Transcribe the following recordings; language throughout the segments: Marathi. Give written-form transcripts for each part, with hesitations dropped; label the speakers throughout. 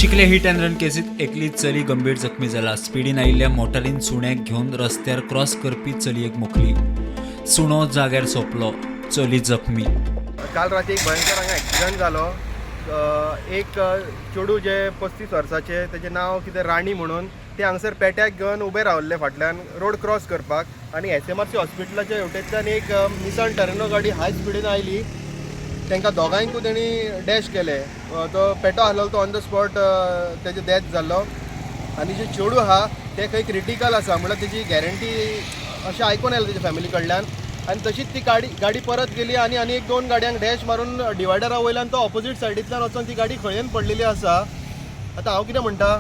Speaker 1: चिखले हिट अँड रन केसीत एकली चली गंभीर जखमी जाला. स्पिडीन आयिल्ल्या मोटारीन सुण्याक घेवन रस्त्यार क्रॉस करपी चलयेक मुखली. सुणो जाग्यार सोंपलो, चली जखमी.
Speaker 2: काल राती एक भयंकर हांगा एक्सिडंट जालो. एक चेडू जे 35 वर्साचे, तेजें नांव कितें राणी म्हणून, ते हांगसर पेट्याक घेवन उबे रावल्ले फाटल्यान रोड क्रॉस करपाक. आनी SMRC हॉस्पिटलाच्या हेवटेंतल्यान एक निसान टर्नो गाडी हाय स्पिडीन आयली. तांकां दोगांयकूय तेणी डॅश केले. तो पेटो आहलो तो ऑन द स्पॉट तेजो डॅथ जाल्लो. आनी जे चेडू आहा ते खंय क्रिटिकल आसा, म्हळ्यार तेजी गॅरंटी अशें आयकून आयलें तेज्या फॅमिली कडल्यान. आनी तशीच ती गाडी परत गेली आनी एक दोन गाडयांक डॅश मारून डिवायडरा वयल्यान तो ऑपोजीट सायडींतल्यान वचून ती गाडी खंयन पडलेली आसा. आतां हांव कितें म्हणटा,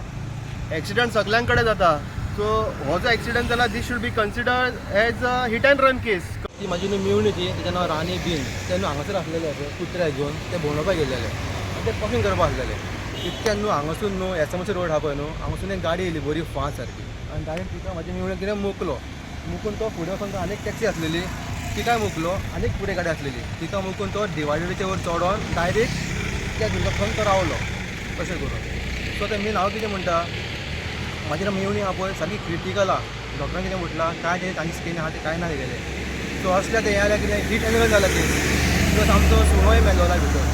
Speaker 2: एक्सिडंट सगळ्यां कडेन जाता. सो हो जो एक्सिडंट जाला, this should be considered as a hit and run case.
Speaker 3: ती म्हाजी न्हू मिवणी ती, तेजें नांव राणी बीन. ते न्हू हांगासर आसलेले कुत्र्याक घेवन ते भोंवडोवपाक गेल्लेले आनी ते पफींग करपाक आसलेले. तितक्यान न्हू हांगासून न्हू SMRC रोड आहा पळय न्हू, हांगासून एक गाडी येयली बरी फास्ट सारकी. आनी डायरेक्ट तिका म्हाजी मिवणी कितें मुकून तो फुडें वचून आनी टॅक्सी आसलेली तिकाय मुकलो. आनी फुडें गाडी आसलेली तिका मुकून तो डिवायडरीचे वयर चडोन डायरेक्ट त्या तुमकां खंय तो रावलो तशें करून. सो ते मेन हांव कितें म्हणटा, म्हाजी मिवणी आहा पळय सारकी क्रिटिकल आहा. डॉक्टरान कितें म्हटलां, काय ते तांची स्कीन आहा ते कांय ना गेले. सो असल्या ते जाल्यार कितें हीट एंड रन जाला ते प्लस आमचो सुणोय मेलो जाला भितर.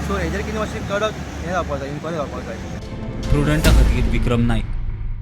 Speaker 3: सो हेजेर कितें मातशें कडक हें जावपाक जाय, इन्क्वायरी जावपाक जाय.
Speaker 1: प्रुडंटा खातीर विक्रम नायक.